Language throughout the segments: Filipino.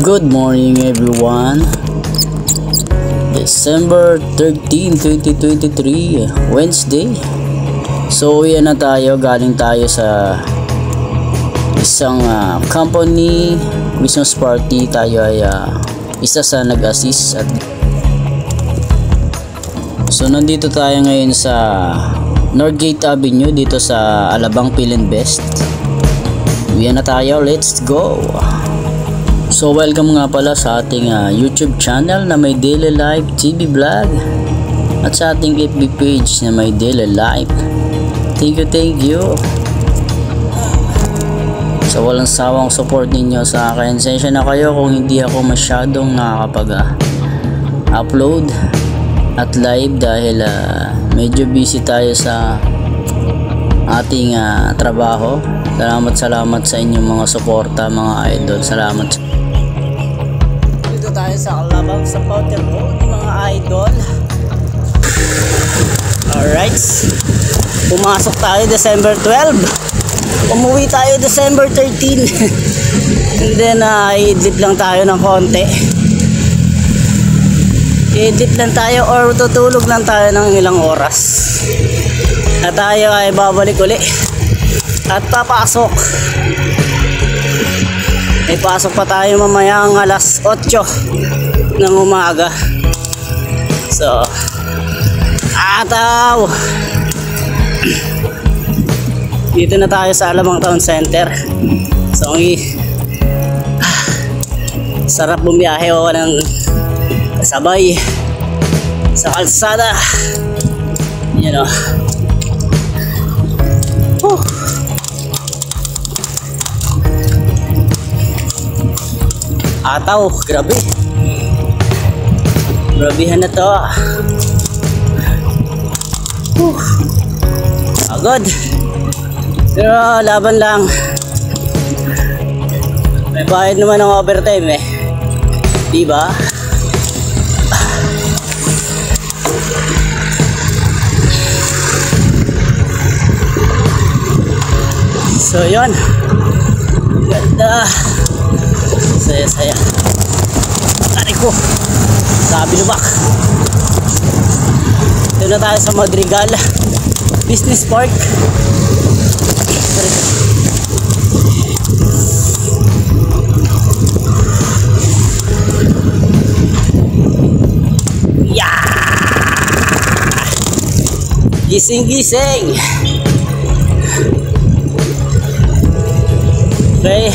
Good morning everyone. December 13, 2023, Wednesday. So yan na tayo, galing tayo sa isang company business party. Tayo ay isa sa nag-assist at so nandito tayo ngayon sa Northgate Avenue dito sa Alabang Philinvest. Yan na tayo, let's go. So welcome nga pala sa ating YouTube channel na may Daily Life TV vlog at sa ating FB page na may Daily Life. Thank you sa walang sawang support ninyo sa akin. Sensya na kayo kung hindi ako masyadong nakakapag-upload at live dahil medyo busy tayo sa ating trabaho. Salamat sa inyong mga suporta, mga idol. Salamat. Dito tayo sa Alabang sa Powder Road, mga idol. Alright, pumasok tayo December 12, umuwi tayo December 13. And then idlip lang tayo ng konti. Idlip lang tayo or tutulog lang tayo ng ilang oras at tayo ay babalik uli at papasok. May pasok pa tayo mamayang alas 8 ng umaga. So ataw, dito na tayo sa Alabang Town Center. So sarap bumiyahe o ng sabay sa kalsada, you know. Ataw, grabe. Grabehan na to. Agad. Pero laban lang. May bayad naman ng overtime eh. Diba? So yun, ganda, saya ari ko, sabi lubak. Doon na tayo sa Madrigal Business Park. Yeah, gising. Okay,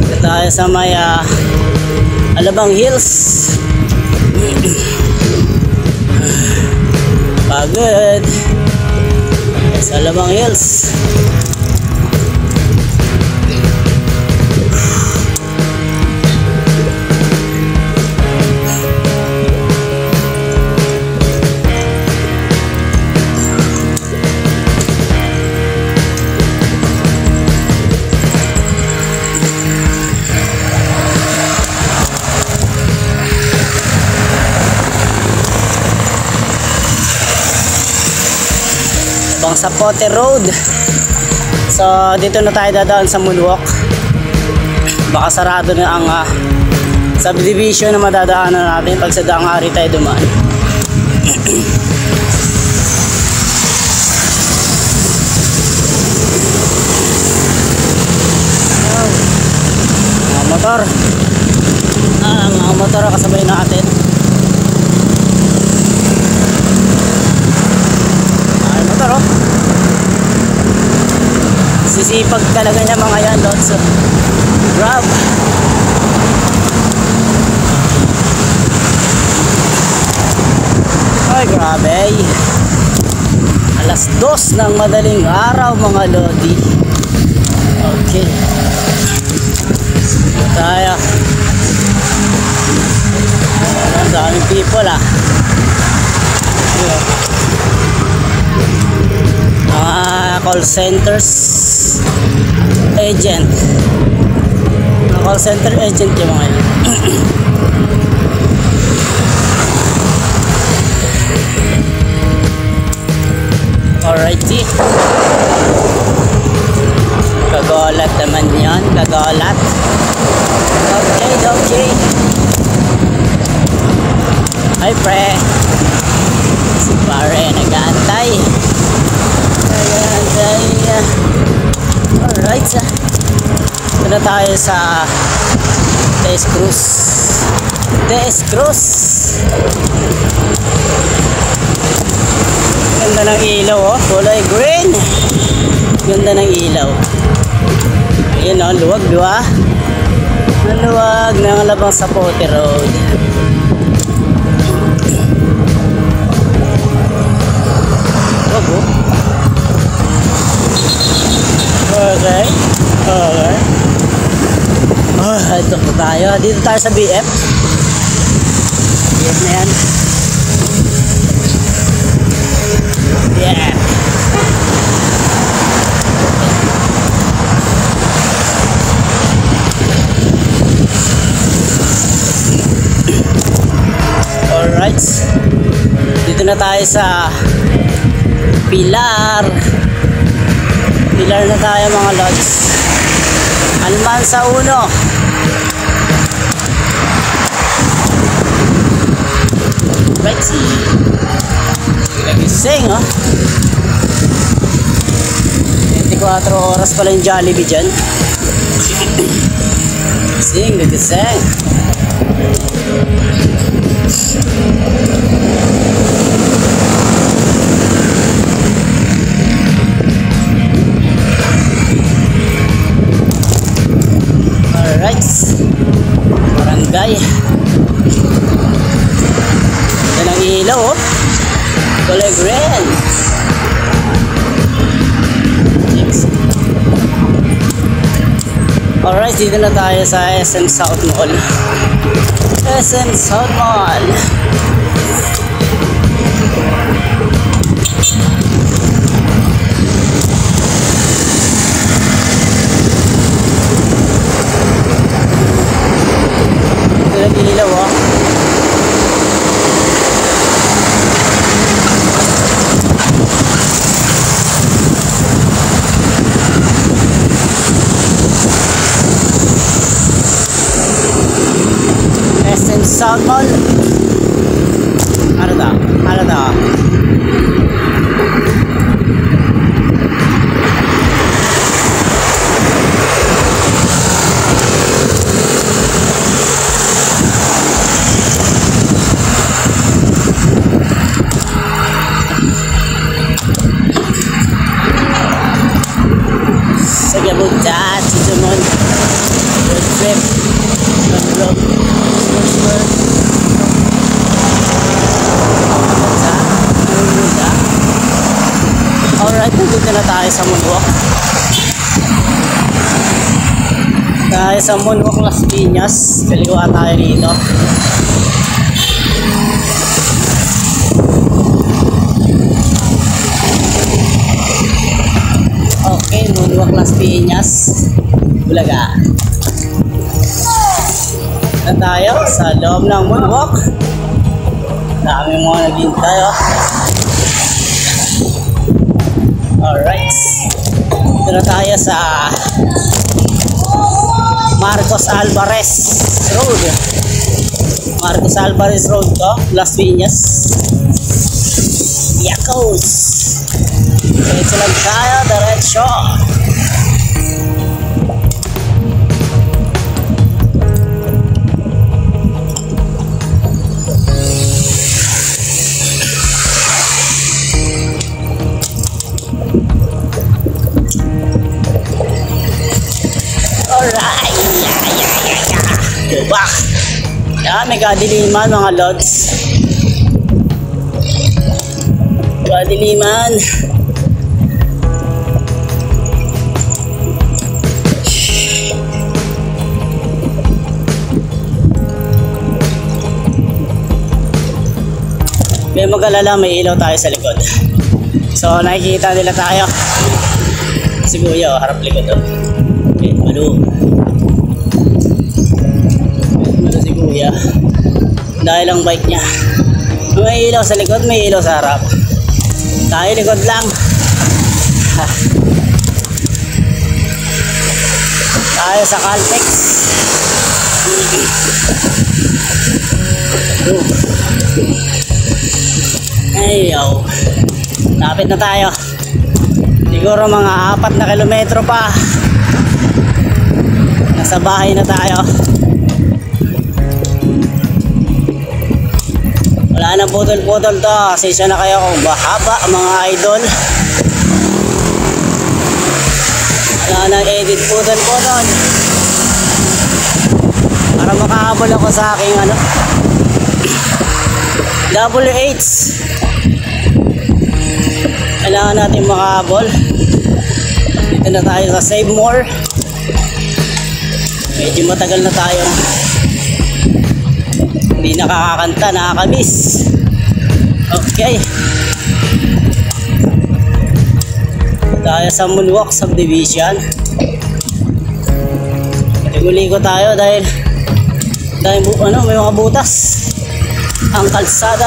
ito tayo sa may Alabang Hills. Pagod sa Alabang Hills. Sa Powder Road. So dito na tayo dadaan sa Moonwalk. Baka sarado na ang subdivision na madadaanan natin pag sa Dangari tayo dumaan. Mga motor kasabay natin. Sisipag talaga niya mga yan, lots of grab. Ay grabe, alas 2 ng madaling araw mga lodi. Okay, tayo. Ang daming people call centers agent, call center agent yung mga yun. Alrighty, kagalat naman yan, kagalat. Okay. Hi pre. Si pare nag-aantay. Alright. Ito na tayo sa Des Cruz. Des Cruz. Ganda ng ilaw, oh. Kulay green. Ganda ng ilaw. Ayan, oh. Luwag, diba? Ang luwag ng Alabang Zapote Road. Luwag, oh. Okay. Okay. Ito po tayo. Dito tayo sa BF. BF na yan. Yeah. Alright. Dito na tayo sa Pilar. Pilar na tayo mga lods. Almansa 1. Right. Nagising, oh. 24 oras pala yung Jollibee dyan. Nagising. Alright. Barangay. Yan ang ilaw, oh. Kulay green. Alright, dito na tayo sa SM South Mall. SM South Mall. Ito na ilaw, oh. SM South Mall. Ano daw? Sige po dad, si Jumon. Road trip. Road. Alright, nandito na tayo sa Moonwalk. Tayo sa Moonwalk Las Piñas. Kaliwa tayo dito. Okay, Moonwalk Las Piñas, Bulaga. Na tayo sa loob ng Moonwalk. Dami mga naghihintay, oh. Alright. Dito na tayo sa Marcos Alvarez Road. Marcos Alvarez Road to, Las Piñas. Yakos. Diretso lang tayo, diretso. Alright. Diba? Yan, may kadiliman mga lods. Kadiliman. May mag-alala, may ilaw tayo sa likod. So nakikita nila tayo. Si Kuya, oh, harap likod, oh. Okay, malo si Kuya. Dahil ang bike niya. May ilaw sa likod, may ilaw sa harap. Tayo likod lang. Tayo sa Caltex. Ayaw. Lapit na tayo. Siguro mga 4 na kilometro pa. Nasa bahay na tayo. Wala nang putol-putol to. Pasensya na kayo kung bahaba mga idol. Wala nang edit putol-putol. Para makahabol ako sa aking WH. Kailangan natin makahabol. Dito na tayo sa Save More. Medyo matagal na tayo hindi nakakakanta, nakakamiss. Okay, tayo sa Moonwalk Subdivision. Tiguli ko tayo dahil may mga butas ang kalsada.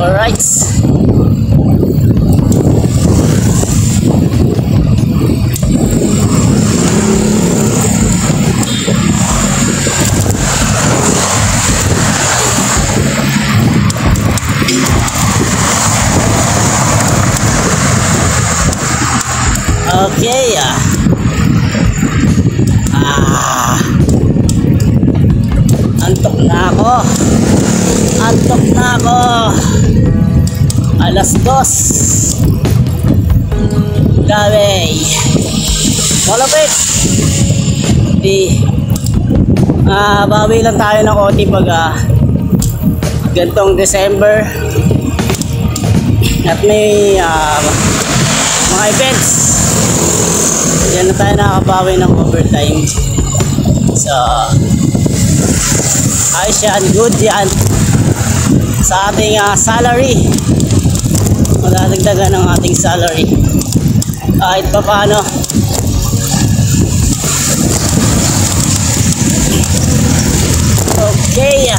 Alright. Okay. Antok na ako. Antok na ako. Alas 2. Grabe. Malapit. Bawi lang tayo ng konti pag gantong December. At may mga events. Yan na tayo nakakabawi ng overtime. So ayos yan, good yan sa ating salary. Madadagdagan ang ating salary kahit pa paano. Okay.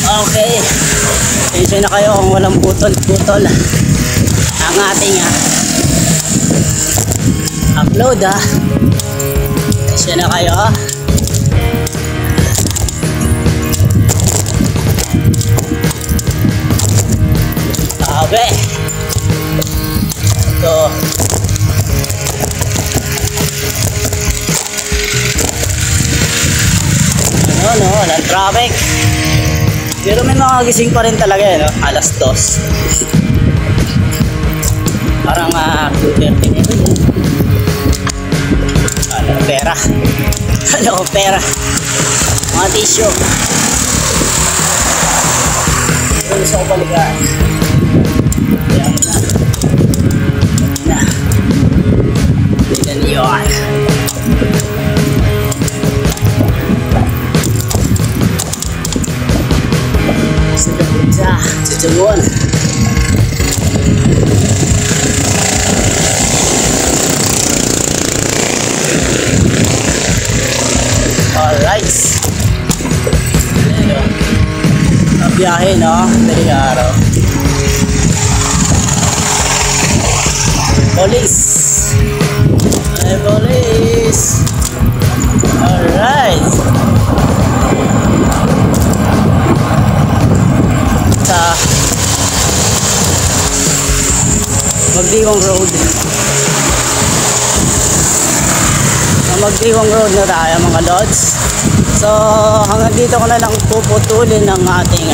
Okay, pasensya na kayo kung walang putol-putol ang ating upload pasensya na kayo. Sabi ito walang traffic. Pero may mga gising pa rin talaga alas 2. Parang 2:30 pera. Ano pera? Mga tissue. Pero gusto ko balikan. Ayan na. Tignan yun. Tutubuan. Alright. Biyahe dari araw. Police. Hey, police. Alright. Magdiwang Road. Magdiwang Road na tayo mga lods. So hanggang dito ko na lang puputulin ng ating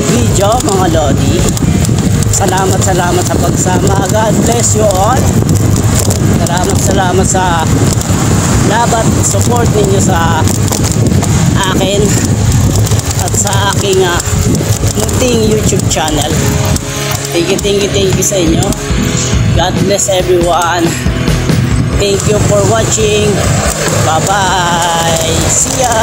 video mga lodi. Salamat sa pagsama. God bless you all. Salamat sa dapat support ninyo sa akin at sa aking munting YouTube channel. Thank you sa inyo. God bless everyone. Thank you for watching. Bye bye. See ya.